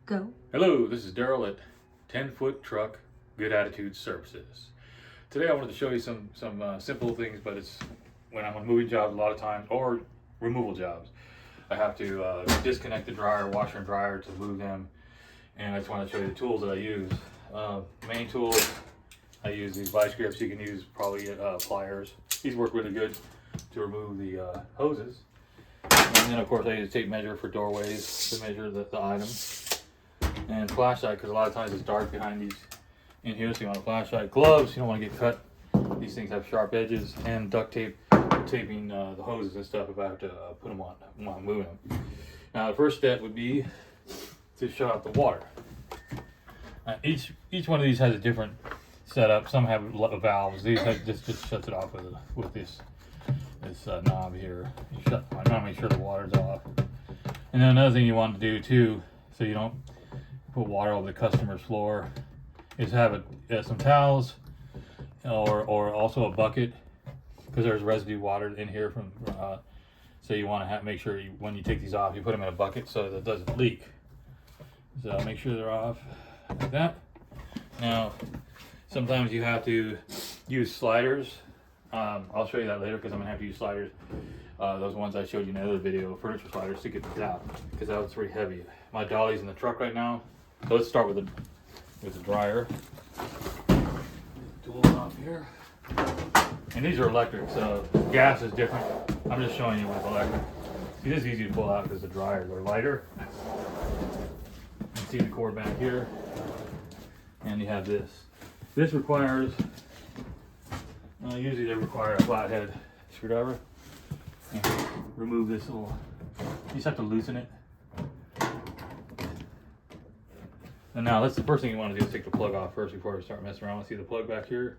Go. Hello, this is Daryl at 10-Foot Truck Good Attitude Services. Today I wanted to show you some simple things, but it's when I'm on moving jobs a lot of times, or removal jobs. I have to disconnect the dryer, washer and dryer to move them, and I just want to show you the tools that I use. Main tools, I use these vice grips. You can use probably pliers. These work really good to remove the hoses. And then of course I use a tape measure for doorways to measure the item. And flashlight, because a lot of times it's dark behind these in here, so you want a flashlight. Gloves, you don't want to get cut. These things have sharp edges. And duct tape for taping the hoses and stuff if I have to put them on while I'm moving them. Now the first step would be to shut off the water. Each one of these has a different setup. Some have valves. These just shuts it off with this knob here. I want to make sure the water's off. And then another thing you want to do too, so you don't put water over the customer's floor, is have some towels or also a bucket, because there's residue water in here from so you want to make sure when you take these off, you put them in a bucket so that it doesn't leak. So make sure they're off like that. Now sometimes you have to use sliders. I'll show you that later, because I'm gonna have to use sliders. Those ones I showed you in another video, furniture sliders, to get these out, because that was pretty heavy. My dolly's in the truck right now, so let's start with the dryer. Tools off here, and these are electric, so gas is different. I'm just showing you with electric. See, this is easy to pull out because the dryers are lighter. You can see the cord back here, and you have this. This requires, usually they require a flathead screwdriver. And remove this little, you just have to loosen it. And now that's the first thing you want to do, is take the plug off first before we start messing around. See the plug back here?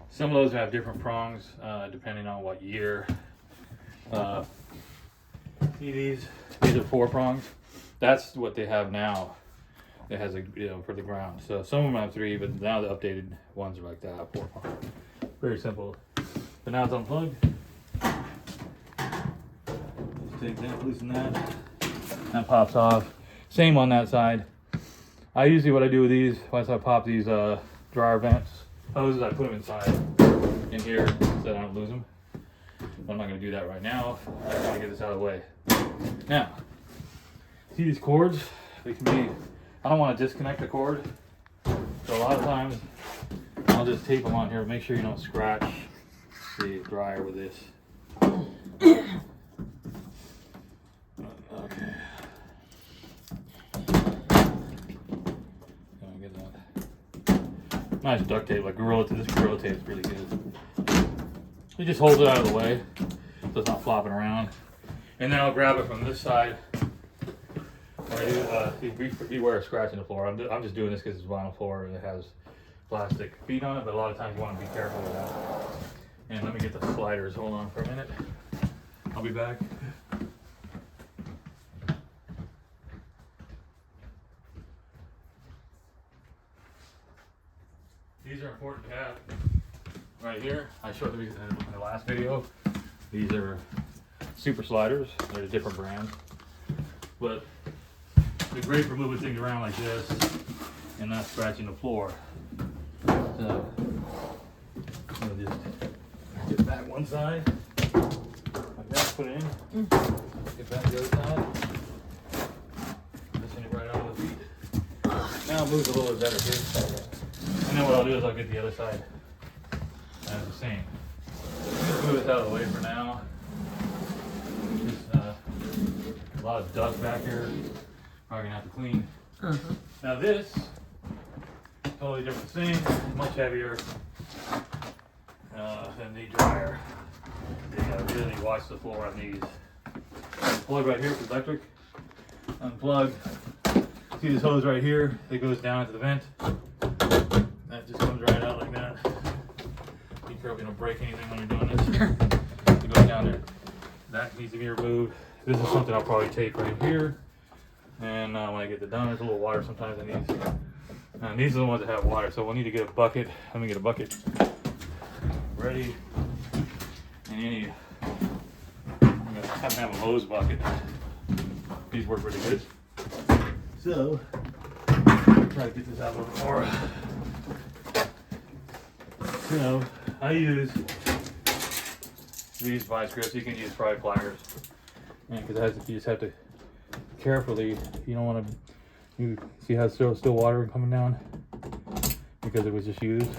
Some of those have different prongs depending on what year. See these are 4 prongs. That's what they have now. It has a, for the ground. So some of them have 3, but now the updated ones are like that, 4 prongs. Very simple. But now it's unplugged. Take that, loosen that. That pops off. Same on that side. What I do with these, once I pop these dryer vents hoses, I put them inside in here so that I don't lose them. But I'm not going to do that right now. I want to get this out of the way. Now, see these cords? They can be, I don't want to disconnect the cord. So a lot of times I'll just tape them on here. Make sure you don't scratch the dryer with this. Okay. Get that. Nice duct tape, like Gorilla Tape. This Gorilla Tape is really good. You just hold it out of the way so it's not flopping around. And then I'll grab it from this side. Beware of scratching the floor. I'm just doing this because it's vinyl floor and it has plastic feet on it, but a lot of times you want to be careful with that. And let me get the sliders. Hold on for a minute. I'll be back. These are important to have right here. I showed these in the last video. These are super sliders. They're a different brand, but they're great for moving things around like this and not scratching the floor. So I'll just get back one side like that, put it in. Get back the other side. Listen it right out of the feet. Now it moves a little bit better too. And then what I'll do is I'll get the other side as the same. Just move this out of the way for now. Just a lot of dust back here. Probably gonna have to clean. Now this, totally different thing, much heavier than the dryer. You gotta really watch the floor on these. Plug right here for electric. Unplug. See this hose right here that goes down into the vent? That just comes right out like that. Be careful you don't break anything when you're doing this. It goes down there. That needs to be removed. This is something I'll probably tape right here. And when I get it done, there's a little water sometimes in these. And these are the ones that have water, so we'll need to get a bucket. Let me get a bucket ready. And you need, I'm gonna have to have a hose bucket. These work really good. So, try to get this out a little more. So, I use these vice grips. You can use fry pliers, because you just have to carefully. You don't want to. You see how it's still water coming down because it was just used.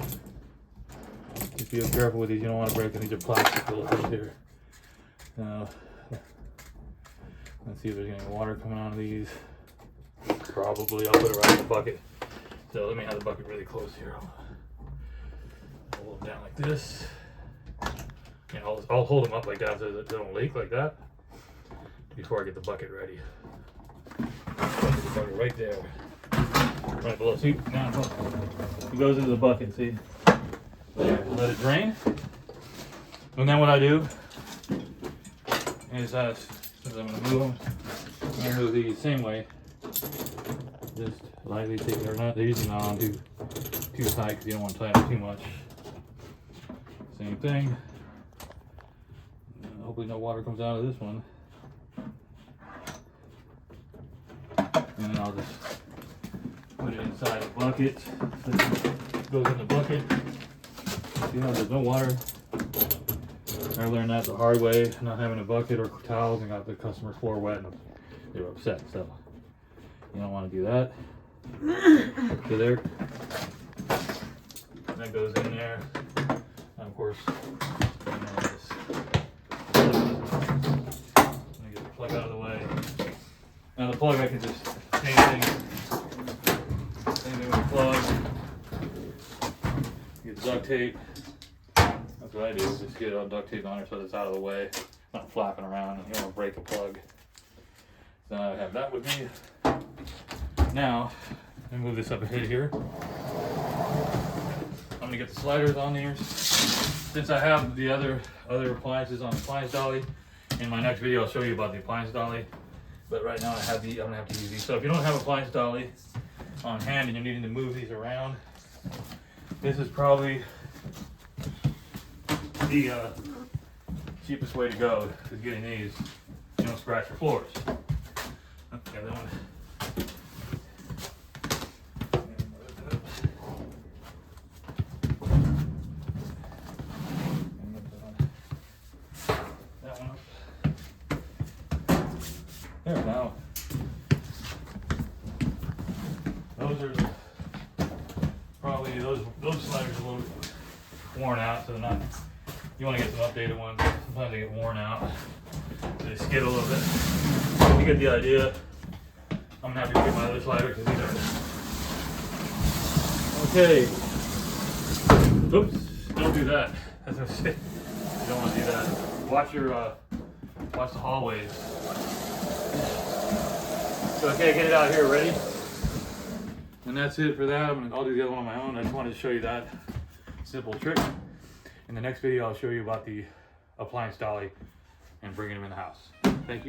Just be careful with these. You don't want to break them. These are plastic little things here. Now, let's see if there's any water coming out of these. Probably. I'll put it right in the bucket. So let me have the bucket really close here. I'll hold them down like this. And I'll hold them up like that so that they don't leak like that before I get the bucket ready. Put the bucket right there. Right below. See, now it goes into the bucket, see? There, let it drain. And then what I do is since I'm going to move them, I'm going to move these the same way. Just lightly take it, or not, they're usually not on too tight because you don't want to tighten them too much. Same thing. Hopefully no water comes out of this one. And then I'll just put it inside the bucket. So it goes in the bucket. You know, there's no water. I learned that the hard way, not having a bucket or towels, and got the customer's floor wet, and they were upset. So you don't want to do that. So there, that goes in there. And of course, let me get the plug out of the way. Now the plug, I can just same thing with the plug. Get the duct tape. That's what I do. Just get a duct tape on it so it's out of the way, not flapping around, and you don't want to break a plug. So I have that with me. Now, let me move this up ahead here. I'm gonna get the sliders on here. Since I have the other appliances on the appliance dolly, in my next video I'll show you about the appliance dolly. But right now I have I'm gonna have to use these. So if you don't have appliance dolly on hand and you're needing to move these around, this is probably the cheapest way to go, is getting these. You don't scratch your floors. Okay, then there now. Those are probably those sliders are a little worn out, so they're not. You want to get some updated ones. Sometimes they get worn out. They skid a little bit. You get the idea. I'm gonna have to get my other slider because these are. Okay. Oops. Don't do that. That's no shit. You don't want to do that. Watch the hallways. So okay, get it out here, ready? And that's it for that. I'll do the other one on my own. I just wanted to show you that simple trick. In the next video, I'll show you about the appliance dolly and bringing them in the house. Thank you.